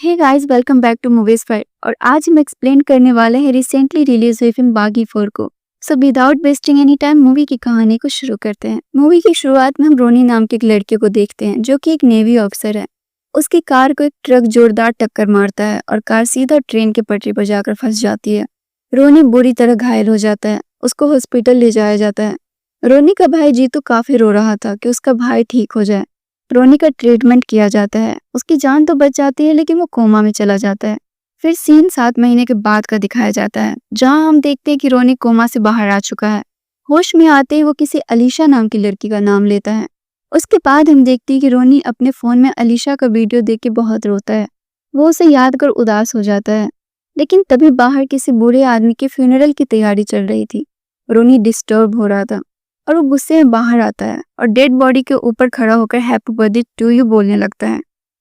Hey guys, welcome back to movies fight. और आज हम एक्सप्लेन करने वाले हैं रिसेंटली रिलीज हुई फिल्म बागी 4 को। So without wasting any time movie की कहानी को शुरू करते हैं। मूवी की शुरुआत में हम रोनी नाम की एक लड़के को देखते हैं जो कि एक नेवी ऑफिसर है। उसकी कार को एक ट्रक जोरदार टक्कर मारता है और कार सीधा ट्रेन के पटरी पर जाकर फंस जाती है। रोनी बुरी तरह घायल हो जाता है। उसको हॉस्पिटल ले जाया जाता है। रोनी का भाई जीतू काफी रो रहा था कि उसका भाई ठीक हो जाए। रोनी का ट्रीटमेंट किया जाता है। उसकी जान तो बच जाती है लेकिन वो कोमा में चला जाता है। फिर सीन 7 महीने के बाद का दिखाया जाता है जहां हम देखते हैं कि रोनी कोमा से बाहर आ चुका है। होश में आते ही वो किसी अलीशा नाम की लड़की का नाम लेता है। उसके बाद हम देखते हैं कि रोनी अपने फोन में अलीशा का वीडियो देख के बहुत रोता है। वो उसे याद कर उदास हो जाता है। लेकिन तभी बाहर किसी बुरे आदमी के फ्यूनरल की तैयारी चल रही थी। रोनी डिस्टर्ब हो रहा था और वो गुस्से में बाहर आता है और डेड बॉडी के ऊपर खड़ा होकर हैप्पी बर्थडे टू यू बोलने लगता है।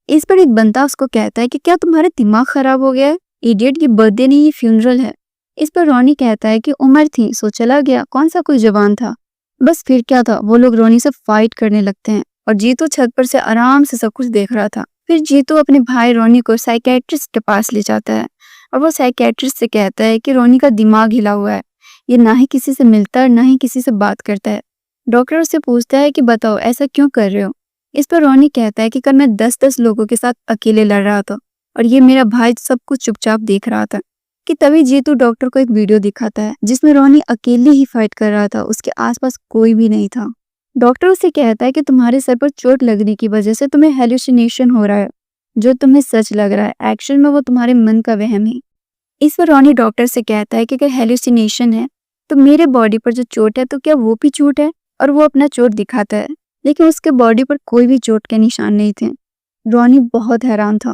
इस पर एक बंदा उसको कहता है कि क्या तुम्हारा दिमाग खराब हो गया है? इडियट, ये बर्थडे नहीं, ये फ्यूनरल है। इस पर रोनी कहता है कि उम्र थी सो चला गया, कौन सा कोई जवान था। बस फिर क्या था, वो लोग रोनी से फाइट करने लगते हैं और जीतू छत पर से आराम से सब कुछ देख रहा था। फिर जीतू अपने भाई रोनी को साइकेट्रिस्ट के पास ले जाता है और वो साइकेट्रिस्ट से कहता है कि रोनी का दिमाग हिला हुआ है। ये ना ही किसी से मिलता है ना ही किसी से बात करता है। डॉक्टर उससे पूछता है कि बताओ ऐसा क्यों कर रहे हो। इस पर रोनी कहता है कि कल मैं 10-10 लोगों के साथ अकेले लड़ रहा था और ये मेरा भाई सब कुछ चुपचाप देख रहा था। कि तभी जीतू डॉक्टर को एक वीडियो दिखाता है जिसमें रोनी अकेले ही फाइट कर रहा था, उसके आसपास कोई भी नहीं था। डॉक्टर उसे कहता है कि तुम्हारे सर पर चोट लगने की वजह से तुम्हें हेलुसिनेशन हो रहा है। जो तुम्हें सच लग रहा है एक्चुअल में वो तुम्हारे मन का वहम है। इस पर रोनी डॉक्टर से कहता है कि अगर हेलुसिनेशन है तो मेरे बॉडी पर जो चोट है तो क्या वो भी चोट है। और वो अपना चोट दिखाता है लेकिन उसके बॉडी पर कोई भी चोट के निशान नहीं थे। रोनी बहुत हैरान था।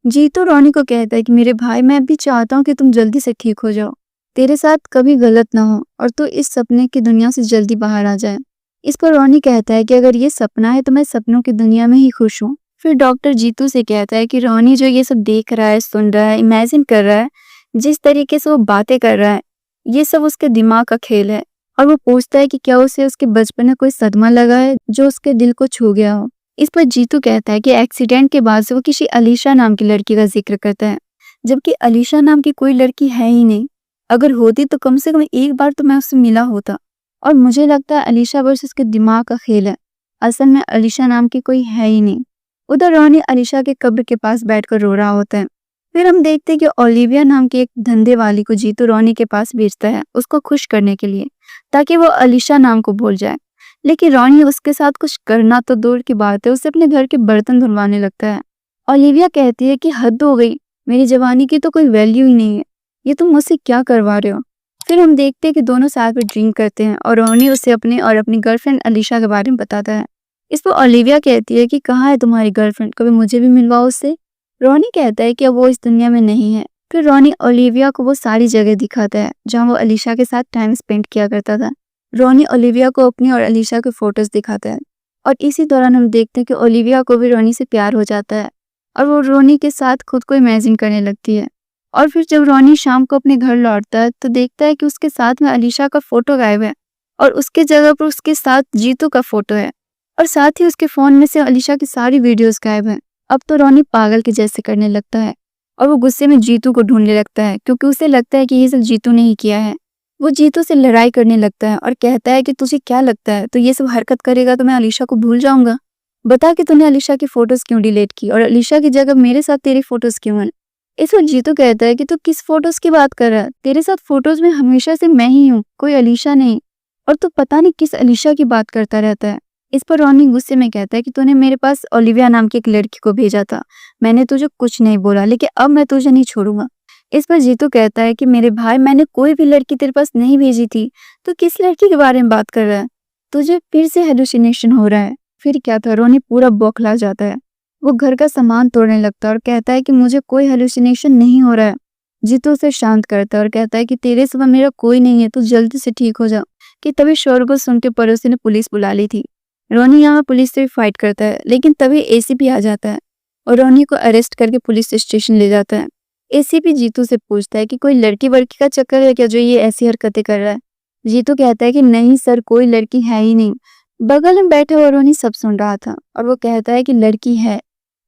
जीतू रोनी को कहता है कि मेरे भाई, मैं भी चाहता हूँ कि तुम जल्दी से ठीक हो जाओ, तेरे साथ कभी गलत ना हो और तू इस सपने की दुनिया से जल्दी बाहर आ जाए। इस पर रोनी कहता है कि अगर ये सपना है तो मैं सपनों की दुनिया में ही खुश हूँ। फिर डॉक्टर जीतू से कहता है कि रोनी जो ये सब देख रहा है, सुन रहा है, इमेजिन कर रहा है, जिस तरीके से वो बातें कर रहा है, ये सब उसके दिमाग का खेल है। और वो पूछता है कि क्या उसे उसके बचपन में कोई सदमा लगा है जो उसके दिल को छू गया हो। इस पर जीतू कहता है कि एक्सीडेंट के बाद से वो किसी अलीशा नाम की लड़की का जिक्र करता है, जबकि अलीशा नाम की कोई लड़की है ही नहीं। अगर होती तो कम से कम एक बार तो मैं उससे मिला होता। और मुझे लगता है अलीशा बस उसके दिमाग का खेल है, असल में अलीशा नाम की कोई है ही नहीं। उधर रोनी अलीशा के कब्र के पास बैठकर रो रहा होता है। फिर हम देखते हैं कि ओलिविया नाम की एक धंधे वाली को जीतू रोनी के पास भेजता है उसको खुश करने के लिए, ताकि वो अलीशा नाम को भूल जाए। लेकिन रोनी उसके साथ कुछ करना तो दूर की बात है, उसे अपने घर के बर्तन धुलवाने लगता है। ओलिविया कहती है कि हद हो गई, मेरी जवानी की तो कोई वैल्यू ही नहीं है, ये तुम मुझसे क्या करवा रहे हो। फिर हम देखते हैं कि दोनों साथ में ड्रिंक करते हैं और रोनी उसे अपने और अपनी गर्लफ्रेंड अलीशा के बारे में बताता है। इस पर ओलिविया कहती है कि कहाँ है तुम्हारी गर्लफ्रेंड, कभी मुझे भी मिलवाओ उससे। रोनी कहता है कि अब वो इस दुनिया में नहीं है। फिर रोनी ओलिविया को वो सारी जगह दिखाता है जहाँ वो अलीशा के साथ टाइम स्पेंड किया करता था। रोनी ओलिविया को अपनी और अलीशा के फोटोज दिखाता है और इसी दौरान हम देखते हैं कि ओलिविया को भी रोनी से प्यार हो जाता है और वो रोनी के साथ खुद को इमेजिन करने लगती है। और फिर जब रोनी शाम को अपने घर लौटता है तो देखता है कि उसके साथ में अलीशा का फोटो गायब है और उसके जगह पर उसके साथ जीतू का फोटो है और साथ ही उसके फोन में से अलीशा की सारी वीडियोस गायब है। अब तो रोनी पागल के जैसे करने लगता है और वो गुस्से में जीतू को ढूंढने लगता है क्योंकि उसे लगता है कि ये सब जीतू ने ही किया है। वो जीतू से लड़ाई करने लगता है और कहता है कि तुझे क्या लगता है तो ये सब हरकत करेगा तो मैं अलीशा को भूल जाऊंगा। बता कि तूने अलीशा की फोटोज क्यों डिलीट की और अलीशा की जगह मेरे साथ तेरी फोटोज क्यों है। इस पर जीतू कहता है कि तू किस फोटोज की बात कर रहा है, तेरे साथ फोटोज में हमेशा से मैं ही हूँ, कोई अलीशा नहीं, और तू पता नहीं किस अलीशा की बात करता रहता है। इस पर रोनी गुस्से में कहता है कि तूने मेरे पास ओलिविया नाम की एक लड़की को भेजा था, मैंने तुझे कुछ नहीं बोला लेकिन अब मैं तुझे नहीं छोड़ूंगा। इस पर जीतू कहता है कि मेरे भाई, मैंने कोई भी लड़की तेरे पास नहीं भेजी थी, तो किस लड़की के बारे में बात कर रहा है, तुझे फिर से हेलुसिनेशन हो रहा है। फिर क्या था, रोनी पूरा बौखला जाता है। वो घर का सामान तोड़ने लगता है और कहता है कि मुझे कोई हेलुसिनेशन नहीं हो रहा है। जीतू उसे शांत करता है और कहता है कि तेरे सिवा मेरा कोई नहीं है, तू जल्दी से ठीक हो जा। कि तभी शोरगुल सुन के पड़ोसी ने पुलिस बुला ली थी। रोनी यहाँ पुलिस से फाइट करता है लेकिन तभी एसीपी आ जाता है और रोनी को अरेस्ट करके पुलिस स्टेशन ले जाता है। एसीपी जीतू से पूछता है कि कोई लड़की वड़की का चक्कर है क्या जो ये ऐसी हरकतें कर रहा है। जीतू कहता है कि नहीं सर, कोई लड़की है ही नहीं। बगल में बैठे हुआ रोनी सब सुन रहा था और वो कहता है कि लड़की है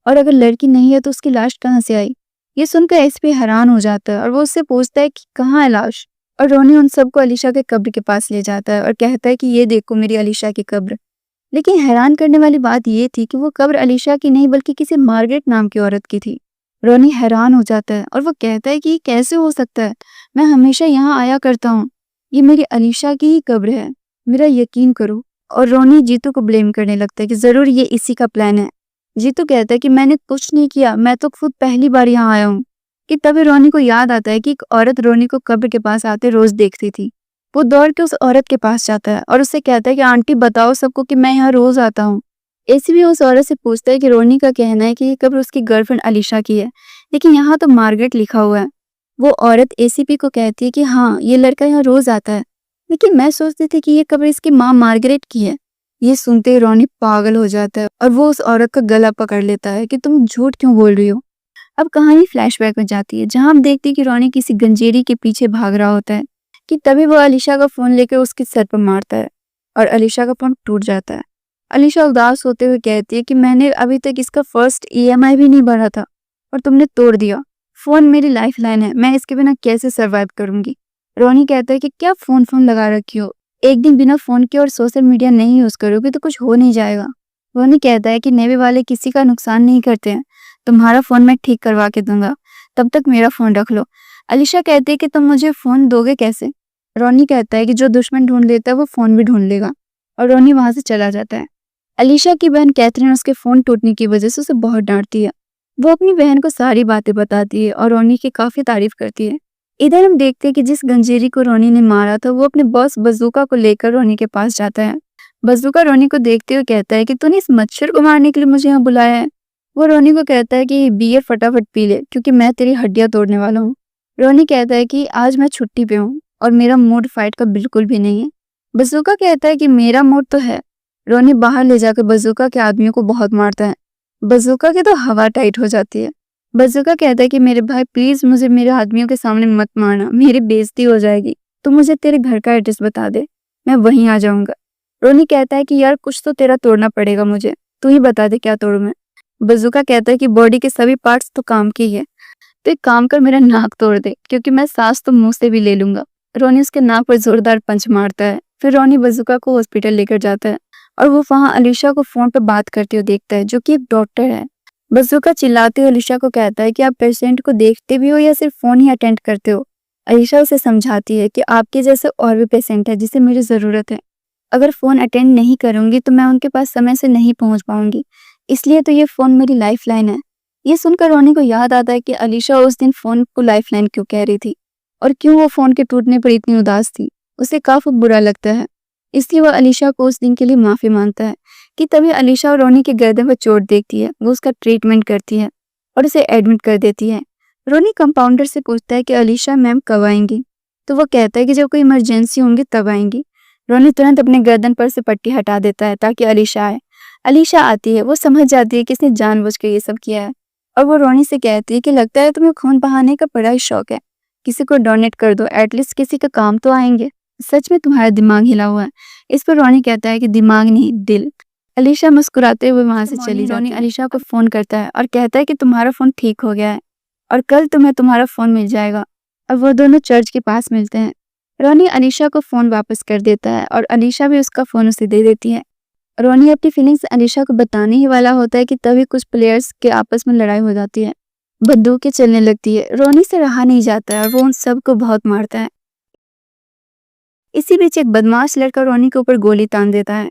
और अगर लड़की नहीं है तो उसकी लाश कहाँ से आई। ये सुनकर एसपी हैरान हो जाता है और वो उससे पूछता है कि कहाँ है लाश। और रोनी उन सबको अलीशा के कब्र के पास ले जाता है और कहता है कि ये देखो मेरी अलीशा की कब्र। लेकिन हैरान करने वाली बात ये थी कि वो कब्र अलीशा की नहीं बल्कि किसी मार्गरेट नाम की औरत की थी। रोनी हैरान हो जाता है और वो कहता है कि ये कैसे हो सकता है, मैं हमेशा यहाँ आया करता हूँ, ये मेरी अलीशा की ही कब्र है, मेरा यकीन करो। और रोनी जीतू को ब्लेम करने लगता है कि जरूर ये इसी का प्लान है। जीतू कहता है कि मैंने कुछ नहीं किया, मैं तो खुद पहली बार यहाँ आया हूँ। कि तभी रोनी को याद आता है कि एक औरत रोनी को कब्र के पास आते रोज देखती थी। वो दौड़ के उस औरत के पास जाता है और उससे कहता है कि आंटी बताओ सबको कि मैं यहाँ रोज आता हूँ। एसीपी उस औरत से पूछता है कि रोनी का कहना है कि ये कब्र उसकी गर्लफ्रेंड अलीशा की है, लेकिन यहाँ तो मार्गरेट लिखा हुआ है। वो औरत एसीपी को कहती है कि हाँ ये लड़का यहाँ रोज आता है, लेकिन मैं सोचती थी कि ये कब्र इसकी माँ मार्गरेट की है। ये सुनते ही रोनी पागल हो जाता है और वो उस औरत का गला पकड़ लेता है कि तुम झूठ क्यों बोल रही हो। अब कहानी फ्लैशबैक में जाती है जहां हम देखते हैं कि रोनी किसी गंजेरी के पीछे भाग रहा होता है कि तभी वो अलीशा का फोन लेकर उसके सर पर मारता है और अलीशा का फोन टूट जाता है। अलीशा उदास होते हुए कहती है कि मैंने अभी तक इसका फर्स्ट ईएमआई भी नहीं भरा था और तुमने तोड़ दिया। फोन मेरी लाइफ लाइन है, मैं इसके बिना कैसे सर्वाइव करूंगी। रोनी कहता है कि क्या फोन फोन लगा रखी हो, एक दिन बिना फोन के और सोशल मीडिया नहीं यूज करोगे तो कुछ हो नहीं जाएगा। रोनी कहता है कि नेवी वाले किसी का नुकसान नहीं करते हैं, तुम्हारा फोन मैं ठीक करवा के दूंगा, तब तक मेरा फोन रख लो। अलीशा कहती है कि तुम मुझे फोन दोगे कैसे। रोनी कहता है कि जो दुश्मन ढूंढ लेता है वो फोन भी ढूंढ लेगा और रोनी वहां से चला जाता है। अलीशा की बहन कैथरीन उसके फोन टूटने की वजह से उसे बहुत डांटती है। वो अपनी बहन को सारी बातें बताती है और रोनी की काफी तारीफ करती है। इधर हम देखते हैं कि जिस गंजेरी को रोनी ने मारा था वो अपने बॉस बजूका को लेकर रोनी के पास जाता है। बजूका रोनी को देखते हुए कहता है कि तूने इस मच्छर को मारने के लिए मुझे यहाँ बुलाया है। वो रोनी को कहता है कि बियर फटाफट पी ले क्योंकि मैं तेरी हड्डियां तोड़ने वाला हूँ। रोनी कहता है कि आज मैं छुट्टी पे हूँ और मेरा मूड फाइट का बिल्कुल भी नहीं है। बजूका कहता है कि मेरा मूड तो है। रोनी बाहर ले जाकर बजूका के आदमियों को बहुत मारता है। बजूका की तो हवा टाइट हो जाती है। बजूका कहता है कि मेरे भाई प्लीज मुझे मेरे आदमियों के सामने मत मारना, मेरी बेइज्जती हो जाएगी, तो मुझे तेरे घर का एड्रेस बता दे, मैं वहीं आ जाऊंगा। रोनी कहता है कि यार कुछ तो तेरा तोड़ना पड़ेगा मुझे, तू ही बता दे क्या तोड़ू मैं। बजूका कहता है कि बॉडी के सभी पार्ट्स तो काम के ही है, तो एक काम कर मेरा नाक तोड़ दे क्योंकि मैं सांस तो मुंह से भी ले लूंगा। रोनी उसके नाक पर जोरदार पंच मारता है। फिर रोनी बजूका को हॉस्पिटल लेकर जाता है और वो वहां अलीशा को फोन पर बात करते हुए देखता है जो कि एक डॉक्टर है। बजूका चिल्लाते हुए अलीशा को कहता है कि आप पेशेंट को देखते भी हो या सिर्फ फोन ही अटेंड करते हो। अलीशा उसे समझाती है कि आपके जैसे और भी पेशेंट है जिसे मेरी जरूरत है, अगर फोन अटेंड नहीं करूंगी तो मैं उनके पास समय से नहीं पहुंच पाऊंगी, इसलिए तो ये फोन मेरी लाइफ लाइन है। ये सुनकर रोनी को याद आता है कि अलीशा उस दिन फोन को लाइफ लाइन क्यों कह रही थी और क्यों वो फोन के टूटने पर इतनी उदास थी। उसे काफी बुरा लगता है, इसलिए वह अलीशा को उस दिन के लिए माफी मांगता है। कि तभी अलीशा और रोनी के गर्दन पर चोट देखती है, वो उसका ट्रीटमेंट करती है और उसे एडमिट कर देती है। रोनी कंपाउंडर से पूछता है कि अलीशा मैम कब आएंगी, तो वो कहता है कि जब कोई इमरजेंसी होंगी तब आएंगी। रोनी तुरंत अपने गर्दन पर से पट्टी हटा देता है ताकि अलीशा आए। अलीशा आती है, वो समझ जाती है कि इसने जानबूझकर ये सब किया है और वो रोनी से कहती है कि लगता है तुम्हें खून बहाने का बड़ा ही शौक है, किसी को डोनेट कर दो, एटलीस्ट किसी का काम तो आएंगे। सच में तुम्हारा दिमाग हिला हुआ है। इस पर रोनी कहता है कि दिमाग नहीं दिल। अलीशा मुस्कुराते हुए वहां से चली जाती है। रोनी अलीशा को फोन करता है और कहता है कि तुम्हारा फोन ठीक हो गया है और कल तुम्हें तुम्हारा फोन मिल जाएगा। और वो दोनों चर्च के पास मिलते हैं। रोनी अलीशा को फोन वापस कर देता है और अलीशा भी उसका फोन उसे दे देती है। रोनी अपनी फीलिंग्स अलीशा को बताने ही वाला होता है कि तभी कुछ प्लेयर्स के आपस में लड़ाई हो जाती है, बंदूकें चलने लगती है। रोनी से रहा नहीं जाता है और वो उन सबको बहुत मारता है। इसी बीच एक बदमाश लड़का रोनी के ऊपर गोली तान देता है।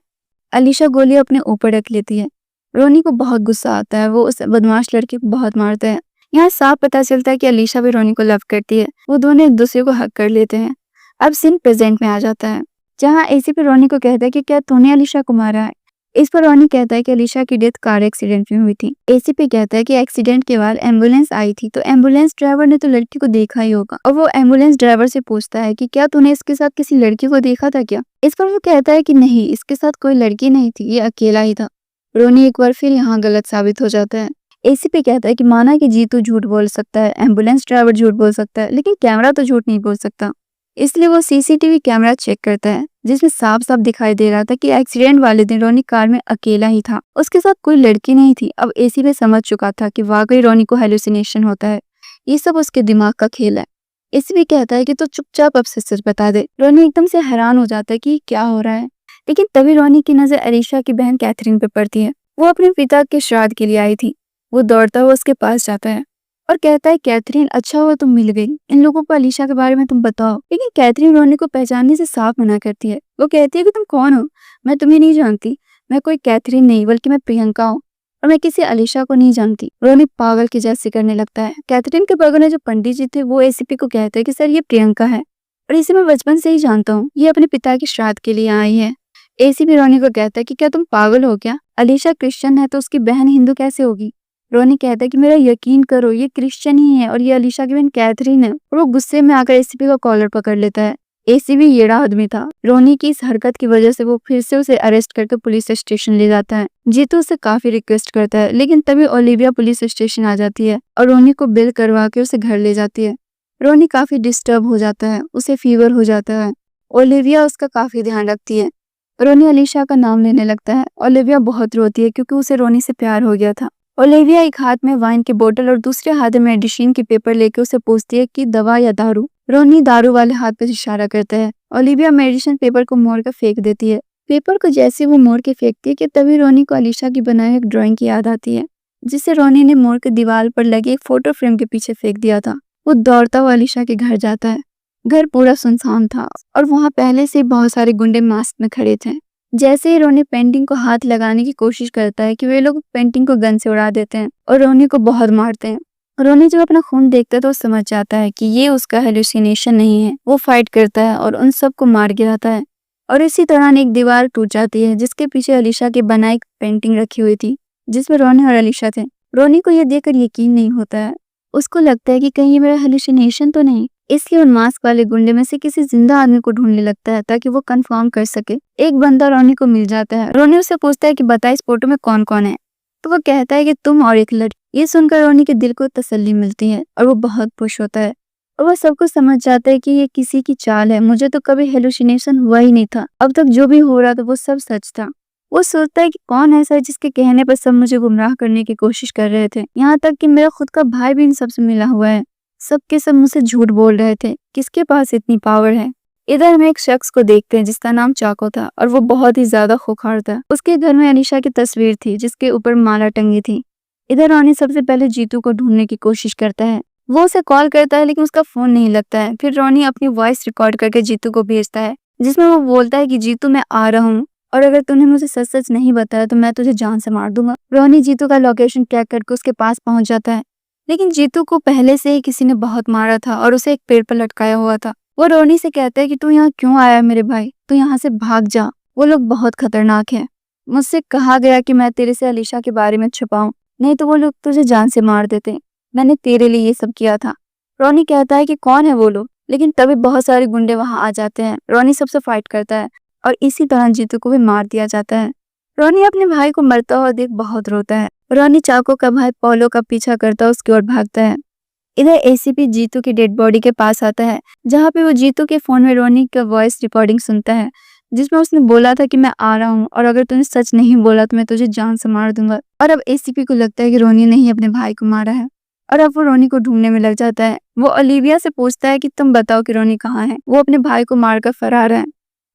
अलीशा गोली अपने ऊपर रख लेती है। रोनी को बहुत गुस्सा आता है, वो उस बदमाश लड़के को बहुत मारता है। यहाँ साफ पता चलता है कि अलीशा भी रोनी को लव करती है, वो दोनों एक दूसरे को हक कर लेते हैं। अब सीन प्रेजेंट में आ जाता है जहाँ एसीपी रोनी को कहता है कि क्या तूने अलीशा को मारा है। इस पर रोनी कहता है कि अलीशा की डेथ कार एक्सीडेंट में हुई थी। एसीपी कहता है कि एक्सीडेंट के बाद एम्बुलेंस आई थी तो एम्बुलेंस ड्राइवर ने तो लड़की को देखा ही होगा और वो एम्बुलेंस ड्राइवर से पूछता है कि क्या तूने इसके साथ किसी लड़की को देखा था क्या। इस पर वो कहता है कि नहीं, इसके साथ कोई लड़की नहीं थी, ये अकेला ही था। रोनी एक बार फिर यहाँ गलत साबित हो जाता है। एसीपी कहता है कि माना कि जीतू झूठ बोल सकता है, एम्बुलेंस ड्राइवर झूठ बोल सकता है, लेकिन कैमरा तो झूठ नहीं बोल सकता। इसलिए वो सीसीटीवी कैमरा चेक करता है जिसमें साफ साफ दिखाई दे रहा था कि एक्सीडेंट वाले दिन रोनी कार में अकेला ही था, उसके साथ कोई लड़की नहीं थी। अब एसीपी समझ चुका था कि वाकई रोनी को हेलुसिनेशन होता है, ये सब उसके दिमाग का खेल है। एसीपी कहता है कि तू चुपचाप अब से सच बता दे। रोनी एकदम से हैरान हो जाता है कि क्या हो रहा है, लेकिन तभी रोनी की नजर अलीशा की बहन कैथरीन पे पड़ती है। वो अपने पिता के श्राद्ध के लिए आई थी। वो दौड़ता हुआ उसके पास जाता है और कहता है, कैथरीन अच्छा हुआ तुम मिल गई, इन लोगों को अलीशा के बारे में तुम बताओ। लेकिन कैथरीन रोनी को पहचानने से साफ मना करती है। वो कहती है कि तुम कौन हो, मैं तुम्हें नहीं जानती, मैं कोई कैथरीन नहीं बल्कि मैं प्रियंका हूँ और मैं किसी अलीशा को नहीं जानती। रोनी पागल की जैसे करने लगता है। कैथरीन के बगल में जो पंडित जी थे वो एसीपी को कहते हैं कि सर ये प्रियंका है और इसे मैं बचपन से ही जानता हूँ, ये अपने पिता के श्राद्ध के लिए आई है। एसीपी रोनी को कहता है कि क्या तुम पागल हो क्या, अलीशा क्रिश्चियन है तो उसकी बहन हिंदू कैसे होगी। रोनी कहता है कि मेरा यकीन करो ये क्रिश्चियन ही है और ये अलीशा की बहन कैथरीन है। और वो गुस्से में आकर एसीपी का कॉलर पकड़ लेता है। एसीपी येड़ा आदमी था। रोनी की इस हरकत की वजह से वो फिर से उसे अरेस्ट करके पुलिस स्टेशन ले जाता है। जीतू उसे काफी रिक्वेस्ट करता है, लेकिन तभी ओलिविया पुलिस स्टेशन आ जाती है और रोनी को बिल करवा के उसे घर ले जाती है। रोनी काफी डिस्टर्ब हो जाता है, उसे फीवर हो जाता है। ओलिविया उसका काफी ध्यान रखती है। रोनी अलीशा का नाम लेने लगता है। ओलिविया बहुत रोती है क्योंकि उसे रोनी से प्यार हो गया था। ओलिविया एक हाथ में वाइन की बोतल और दूसरे हाथ में मेडिसिन की पेपर लेके उसे पूछती है कि दवा या दारू। रोनी दारू वाले हाथ पे इशारा करता है। ओलिविया मेडिसिन पेपर को मोड़ कर फेंक देती है। पेपर को जैसे वो मोड़ के फेंकती है कि तभी रोनी को अलीशा की बनाई एक ड्राइंग की याद आती है, जिसे रोनी ने मोड़ के दीवार पर लगे एक फोटो फ्रेम के पीछे फेंक दिया था। वो दौड़ता हुआ अलीशा के घर जाता है। घर पूरा सुनसान था और वहाँ पहले से बहुत सारे गुंडे मास्क में खड़े थे। जैसे ही रोनी पेंटिंग को हाथ लगाने की कोशिश करता है कि वे लोग पेंटिंग को गन से उड़ा देते हैं और रोनी को बहुत मारते हैं। रोनी जब अपना खून देखता है तो समझ जाता है कि ये उसका हेलुसिनेशन नहीं है। वो फाइट करता है और उन सबको मार गिराता है और इसी दौरान एक दीवार टूट जाती है जिसके पीछे अलीशा की बनाई एक पेंटिंग रखी हुई थी जिसमें रोनी और अलीशा थे। रोनी को यह देखकर यकीन नहीं होता है। उसको लगता है कि कहीं ये मेरा हेलुसिनेशन तो नहीं, इसलिए उन मास्क वाले गुंडे में से किसी जिंदा आदमी को ढूंढने लगता है ताकि वो कंफर्म कर सके। एक बंदा रोनी को मिल जाता है। रोनी उससे पूछता है कि बता इस फोटो में कौन कौन है, तो वो कहता है कि तुम और एक लड़की। ये सुनकर रोनी के दिल को तसल्ली मिलती है और वो बहुत खुश होता है और वो सब कुछ समझ जाता है कि ये किसी की चाल है। मुझे तो कभी हेलुसिनेशन हुआ ही नहीं था, अब तक जो भी हो रहा था वो सब सच था। वो सोचता है कि कौन ऐसा है जिसके कहने पर सब मुझे गुमराह करने की कोशिश कर रहे थे, यहाँ तक कि मेरा खुद का भाई भी इन सबसे मिला हुआ है। सबके सब मुझसे झूठ बोल रहे थे, किसके पास इतनी पावर है। इधर हम एक शख्स को देखते हैं जिसका नाम चाको था और वो बहुत ही ज्यादा खूंखार था। उसके घर में अलीशा की तस्वीर थी जिसके ऊपर माला टंगी थी। इधर रोनी सबसे पहले जीतू को ढूंढने की कोशिश करता है। वो उसे कॉल करता है लेकिन उसका फोन नहीं लगता है। फिर रोनी अपनी वॉइस रिकॉर्ड करके जीतू को भेजता है जिसमें वो बोलता है कि जीतू मैं आ रहा हूँ और अगर तूने मुझे सच सच नहीं बताया तो मैं तुझे जान से मार दूंगा। रोनी जीतू का लोकेशन ट्रैक करके उसके पास पहुंच जाता है, लेकिन जीतू को पहले से ही किसी ने बहुत मारा था और उसे एक पेड़ पर लटकाया हुआ था। वो रोनी से कहता है कि तू यहाँ क्यों आया मेरे भाई, तू यहाँ से भाग जा, वो लोग बहुत खतरनाक है। मुझसे कहा गया कि मैं तेरे से अलीशा के बारे में छुपाऊं, नहीं तो वो लोग तुझे जान से मार देते। मैंने तेरे लिए ये सब किया था। रोनी कहता है कि कौन है वो लोग, लेकिन तभी बहुत सारे गुंडे वहां आ जाते हैं। रोनी सबसे फाइट करता है और इसी तरह जीतू को भी मार दिया जाता है। रोनी अपने भाई को मरता हुआ देख बहुत रोता है। रोनी चाको का भाई पोलो का पीछा करता उसकी ओर भागता है। इधर एसीपी जीतू की डेड बॉडी के पास आता है जहाँ पे वो जीतू के फोन में रोनी का वॉइस रिकॉर्डिंग सुनता है जिसमें उसने बोला था कि मैं आ रहा हूँ और अगर तूने सच नहीं बोला तो मैं तुझे जान से मार दूंगा। और अब एसीपी को लगता है कि रोनी ने ही अपने भाई को मारा है और अब वो रोनी को ढूंढने में लग जाता है। वो ओलिविया से पूछता है कि तुम बताओ कि रोनी कहाँ है, वो अपने भाई को मारकर फरार है।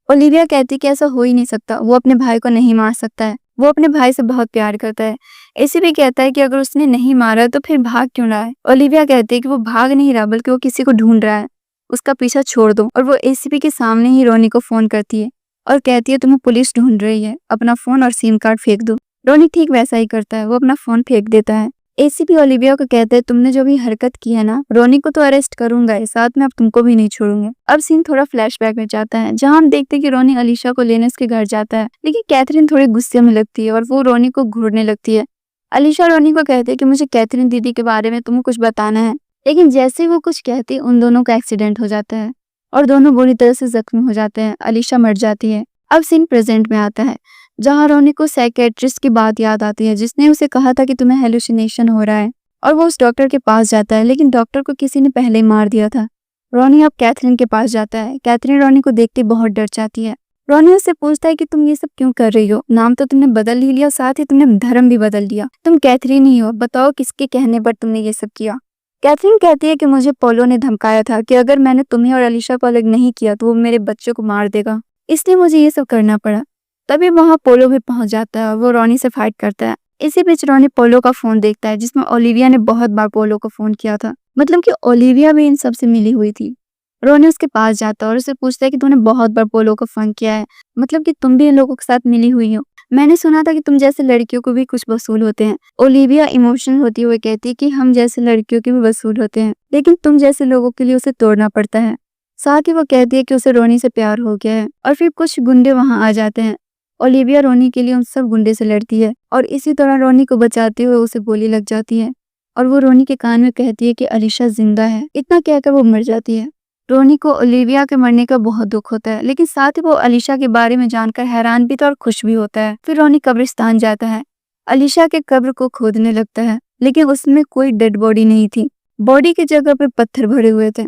ओलिविया कहती कि ऐसा हो ही नहीं सकता, वो अपने भाई को नहीं मार सकता है, वो अपने भाई से बहुत प्यार करता है। एसीपी कहता है कि अगर उसने नहीं मारा तो फिर भाग क्यों रहा है। ओलिविया कहती है कि वो भाग नहीं रहा बल्कि वो किसी को ढूंढ रहा है, उसका पीछा छोड़ दो। और वो एसीपी के सामने ही रोनी को फोन करती है और कहती है तुम्हें पुलिस ढूंढ रही है, अपना फोन और सिम कार्ड फेंक दो। रोनी ठीक वैसा ही करता है, वो अपना फोन फेंक देता है। एसीपी ओलिविया को कहते हैं तुमने जो भी हरकत की है ना, रोनी को तो अरेस्ट करूंगा ही, साथ में अब तुमको भी नहीं छोड़ूंगा। अब सीन थोड़ा फ्लैशबैक में जाता है जहां हम देखते हैं कि रोनी अलीशा को लेने उसके घर जाता है, लेकिन कैथरीन थोड़ी गुस्से में लगती है और वो रोनी को घूरने लगती है। अलीशा रोनी को कहती है कि मुझे कैथरीन दीदी के बारे में तुम्हें कुछ बताना है, लेकिन जैसे ही वो कुछ कहती उन दोनों का एक्सीडेंट हो जाता है और दोनों बुरी तरह से जख्मी हो जाते हैं। अलीशा मर जाती है। अब सीन प्रेजेंट में आता है जहाँ रोनी को साइकेट्रिस्ट की बात याद आती है जिसने उसे कहा था कि तुम्हें हेलुसिनेशन हो रहा है और वो उस डॉक्टर के पास जाता है, लेकिन डॉक्टर को किसी ने पहले ही मार दिया था। रोनी अब कैथरीन के पास जाता है। कैथरीन रोनी को देख के बहुत डर जाती है। रोनी उससे पूछता है कि तुम ये सब क्यों कर रही हो, नाम तो तुमने बदल ही लिया, साथ ही तुमने धर्म भी बदल लिया, तुम कैथरीन ही हो, बताओ किसके कहने पर तुमने ये सब किया। कैथरीन कहती है कि मुझे पोलो ने धमकाया था कि अगर मैंने तुम्हें और अलीशा को अलग नहीं किया तो वो मेरे बच्चों को मार देगा, इसलिए मुझे ये सब करना पड़ा। तभी वहाँ पोलो भी पहुंच जाता है और वो रॉनी से फाइट करता है। इसी बीच रॉनी पोलो का फोन देखता है जिसमें ओलिविया ने बहुत बार पोलो को फोन किया था, मतलब कि ओलिविया भी इन सब से मिली हुई थी। रॉनी उसके पास जाता है और उससे पूछता है कि तूने बहुत बार पोलो को फोन किया है, मतलब कि तुम भी इन लोगों के साथ मिली हुई हो। मैंने सुना था कि तुम जैसे लड़कियों को भी कुछ वसूल होते हैं। ओलिविया इमोशनल होती हुए कहती है कि हम जैसे लड़कियों के भी वसूल होते हैं, लेकिन तुम जैसे लोगों के लिए उसे तोड़ना पड़ता है। साथ ही वो कहती है कि उसे रोनी से प्यार हो गया है और फिर कुछ गुंडे वहां आ जाते हैं। ओलिविया रोनी के लिए उन सब गुंडे से लड़ती है और इसी दौरान रोनी को बचाते हुए उसे गोली लग जाती है और वो रोनी के कान में कहती है कि अलीशा जिंदा है। इतना कहकर वो मर जाती है। रोनी को ओलिविया के मरने का बहुत दुख होता है, लेकिन साथ ही वो अलीशा के बारे में जानकर हैरान भी था और खुश भी होता है। फिर रोनी कब्रिस्तान जाता है, अलीशा के कब्र को खोदने लगता है, लेकिन उसमें कोई डेड बॉडी नहीं थी। बॉडी की जगह पे पत्थर भरे हुए थे।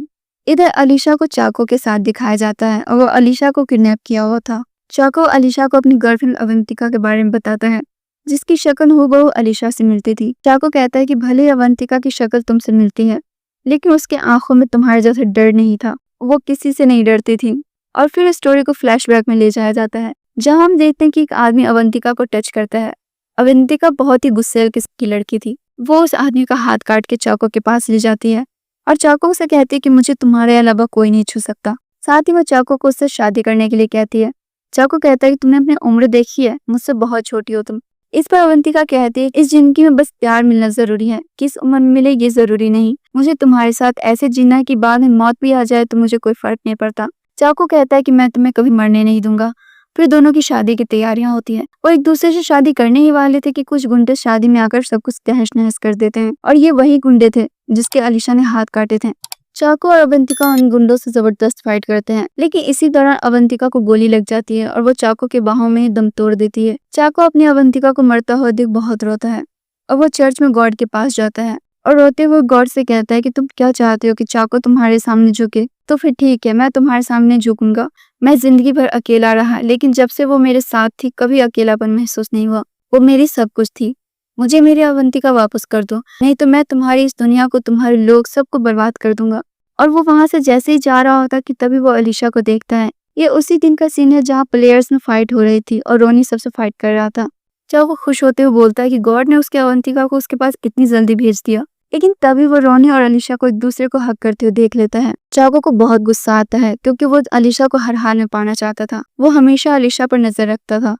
इधर अलीशा को चाको के साथ दिखाया जाता है और वो अलीशा को किडनैप किया हुआ था। चाको अलीशा को अपनी गर्लफ्रेंड अवंतिका के बारे में बताता है, जिसकी शक्ल हूबहू अलीशा से मिलती थी। चाको कहता है कि भले ही अवंतिका की शक्ल तुमसे मिलती है, लेकिन उसके आंखों में तुम्हारे जैसा डर नहीं था, वो किसी से नहीं डरती थी। और फिर स्टोरी को फ्लैशबैक में ले जाया जाता है, जहां हम देखते हैं कि एक आदमी अवंतिका को टच करता है। अवंतिका बहुत ही गुस्सेल किस्म की लड़की थी। वो उस आदमी का हाथ काट के चाको के पास ले जाती है और चाको से कहती है कि मुझे तुम्हारे अलावा कोई नहीं छू सकता। साथ ही वो चाको को उससे शादी करने के लिए कहती है। चाको कहता है कि तुमने अपनी उम्र देखी है, मुझसे बहुत छोटी हो तुम। इस पर अवंतिका कहती है इस जिंदगी में बस प्यार मिलना जरूरी है, किस उम्र में मिले ये जरूरी नहीं। मुझे तुम्हारे साथ ऐसे जीना है कि बाद में मौत भी आ जाए तो मुझे कोई फर्क नहीं पड़ता। चाको कहता है कि मैं तुम्हें कभी मरने नहीं दूंगा। फिर दोनों की शादी की तैयारियां होती है। वो एक दूसरे से शादी करने ही वाले थे कि कुछ गुंडे शादी में आकर सब कुछ तहस नहस कर देते हैं और ये वही गुंडे थे जिसके अलीशा ने हाथ काटे थे। चाको और अवंतिका उन गुंडों से जबरदस्त फाइट करते हैं, लेकिन इसी दौरान अवंतिका को गोली लग जाती है और वो चाको के बाहों में दम तोड़ देती है। चाको अपनी अवंतिका को मरता हुआ देख बहुत रोता है और वो चर्च में गॉड के पास जाता है और रोते हुए गॉड से कहता है कि तुम क्या चाहते हो कि चाको तुम्हारे सामने झुके? तो फिर ठीक है, मैं तुम्हारे सामने झुकूंगा। मैं जिंदगी भर अकेला रहा, लेकिन जब से वो मेरे साथ थी कभी अकेलापन महसूस नहीं हुआ। वो मेरी सब कुछ थी। मुझे मेरी अवंतिका वापस कर दो, नहीं तो मैं तुम्हारी इस दुनिया को, तुम्हारे लोग सबको बर्बाद कर दूंगा। और वो वहां से जैसे ही जा रहा होता कि तभी वो अलीशा को देखता है। ये उसी दिन का सीन है जहाँ प्लेयर्स में फाइट हो रही थी और रोनी सबसे फाइट कर रहा था। जब वो खुश होते हुए बोलता है कि गॉड ने उसके अवंतिका को उसके पास कितनी जल्दी भेज दिया, लेकिन तभी वो रोनी और अलीशा को एक दूसरे को हक करते हुए देख लेता है। चाको को बहुत गुस्सा आता है क्योंकि वो अलीशा को हर हाल में पाना चाहता था। वो हमेशा अलीशा पर नजर रखता था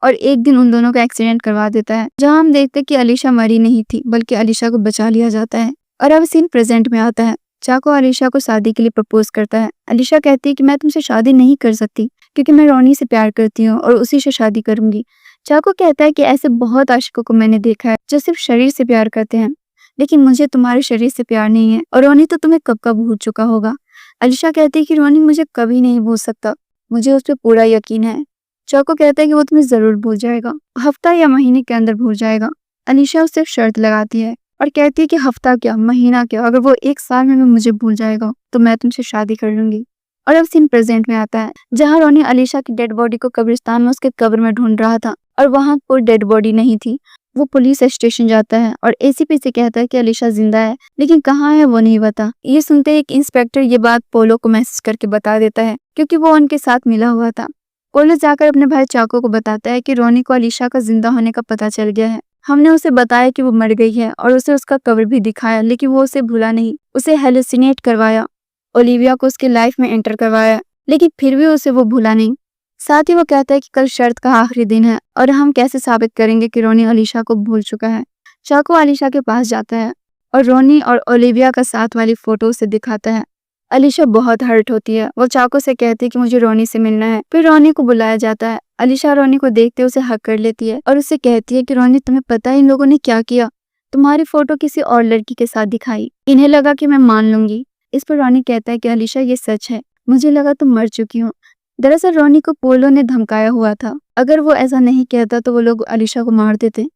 और एक दिन उन दोनों का एक्सीडेंट करवा देता है, जहां हम देखते हैं कि अलीशा मरी नहीं थी बल्कि अलीशा को बचा लिया जाता है। और अब सीन प्रेजेंट में आता है। चाको अलीशा को शादी के लिए प्रपोज करता है। अलीशा कहती है कि मैं तुमसे शादी नहीं कर सकती क्योंकि मैं रोनी से प्यार करती हूँ और उसी से शादी करूंगी। चाको कहता है कि ऐसे बहुत आशिकों को मैंने देखा है जो सिर्फ शरीर से प्यार करते हैं, लेकिन मुझे तुम्हारे शरीर से प्यार नहीं है और रोनी तो तुम्हें कब का भूल चुका होगा। अलीशा कहती है कि रोनी मुझे कभी नहीं भूल सकता, मुझे उस पर पूरा यकीन है। चाको कहता है कि वो तुम्हें जरूर भूल जाएगा, हफ्ता या महीने के अंदर भूल जाएगा। अलीशा उससे शर्त लगाती है और कहती है कि हफ्ता क्या महीना क्या, अगर वो 1 साल में मुझे भूल जाएगा तो मैं तुमसे शादी कर लूंगी। और अब सीन प्रेजेंट में आता है, जहाँ रोनी अलीशा की डेड बॉडी को कब्रिस्तान में उसके कब्र में ढूंढ रहा था और वहाँ कोई डेड बॉडी नहीं थी। वो पुलिस स्टेशन जाता है और एसीपी से कहता है कि अलीशा जिंदा है, लेकिन कहाँ है वो नहीं पता। ये सुनते एक इंस्पेक्टर ये बात पोलो को मैसेज करके बता देता है क्योंकि वो उनके साथ मिला हुआ था। पोलो जाकर अपने भाई चाको को बताता है कि रोनी को अलीशा का जिंदा होने का पता चल गया है। हमने उसे बताया कि वो मर गई है और उसे उसका कब्र भी दिखाया, लेकिन वो उसे भूला नहीं। उसे हेलुसिनेट करवाया, ओलिविया को उसके लाइफ में एंटर करवाया, लेकिन फिर भी उसे वो भूला नहीं। साथ ही वो कहता है कि कल शर्त का आखिरी दिन है और हम कैसे साबित करेंगे कि रोनी अलीशा को भूल चुका है। चाको अलीशा के पास जाता है और रोनी और ओलिविया का साथ वाली फोटो उसे दिखाता है। अलीशा बहुत हर्ट होती है। वो चाको से कहती है कि मुझे रोनी से मिलना है। फिर रोनी को बुलाया जाता है। अलीशा रोनी को देखते उसे हक कर लेती है और उसे कहती है कि रोनी तुम्हें पता है इन लोगों ने क्या किया? तुम्हारी फोटो किसी और लड़की के साथ दिखाई। इन्हें लगा कि मैं मान लूंगी। इस पर रोनी कहता है कि अलीशा ये सच है, मुझे लगा तुम मर चुकी हो। दरअसल रोनी को पोलो ने धमकाया हुआ था, अगर वो ऐसा नहीं कहता तो वो लोग अलीशा को मार देते।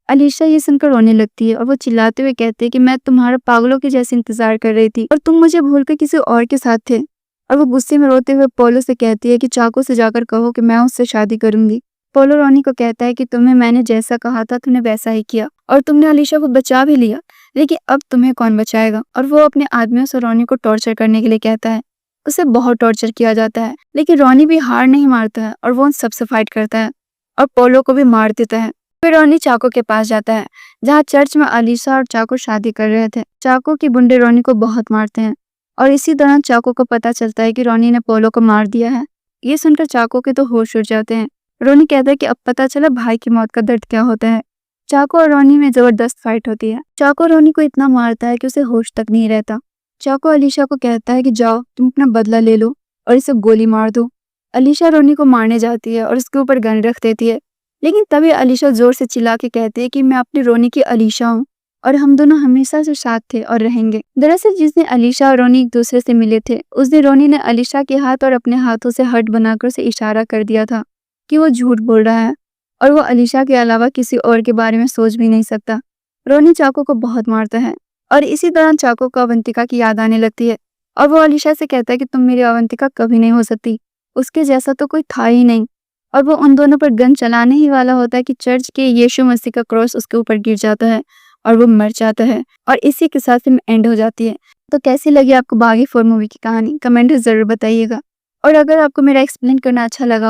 अलीशा ये सुनकर रोने लगती है और वो चिल्लाते हुए कहती है कि मैं तुम्हारा पागलों के जैसे इंतजार कर रही थी और तुम मुझे भूलकर किसी और के साथ थे। और वो गुस्से में रोते हुए पोलो से कहती है कि चाको से जाकर कहो कि मैं उससे शादी करूंगी। पोलो रोनी को कहता है कि तुम्हें मैंने जैसा कहा था तुमने वैसा ही किया और तुमने अलीशा को बचा भी लिया, लेकिन अब तुम्हें कौन बचाएगा। और वो अपने आदमियों से रोनी को टॉर्चर करने के लिए कहता है। उसे बहुत टॉर्चर किया जाता है, लेकिन रोनी भी हार नहीं मारता है और वो उन सबसे फाइट करता है और पोलो को भी मार देता है। फिर रोनी चाको के पास जाता है, जहाँ चर्च में अलीशा और चाको शादी कर रहे थे। चाको की गुंडे रोनी को बहुत मारते हैं और इसी दौरान चाको को पता चलता है कि रोनी ने पोलो को मार दिया है। ये सुनकर चाको के तो होश उड़ जाते हैं। रोनी कहता है कि अब पता चला भाई की मौत का दर्द क्या होता है। चाको और रोनी में जबरदस्त फाइट होती है। चाको रोनी को इतना मारता है कि उसे होश तक नहीं रहता। चाको अलीशा को कहता है कि जाओ तुम अपना बदला ले लो और इसे गोली मार दो। अलीशा रोनी को मारने जाती है और उसके ऊपर गन रख देती है, लेकिन तभी अलीशा जोर से चिल्ला के कहती है कि मैं अपनी रोनी की अलीशा हूँ और हम दोनों हमेशा से साथ थे और रहेंगे। दरअसल जिस दिन अलीशा और रोनी एक दूसरे से मिले थे, उस दिन रोनी ने अलीशा के हाथ और अपने हाथों से हर्ट बनाकर उसे इशारा कर दिया था कि वो झूठ बोल रहा है और वो अलीशा के अलावा किसी और के बारे में सोच भी नहीं सकता। रोनी चाको को बहुत मारता है और इसी दौरान चाको को अवंतिका की याद आने लगती है और वो अलीशा से कहता है कि तुम मेरी अवंतिका कभी नहीं हो सकती, उसके जैसा तो कोई था ही नहीं। और वो उन दोनों पर गन चलाने ही वाला होता है कि चर्च के यीशु मसीह का क्रॉस उसके ऊपर गिर जाता है और वो मर जाता है और इसी के साथ फिल्म एंड हो जाती है। तो कैसी लगी आपको बागी 4 मूवी की कहानी, कमेंट में जरूर बताइएगा। और अगर आपको मेरा एक्सप्लेन करना अच्छा लगा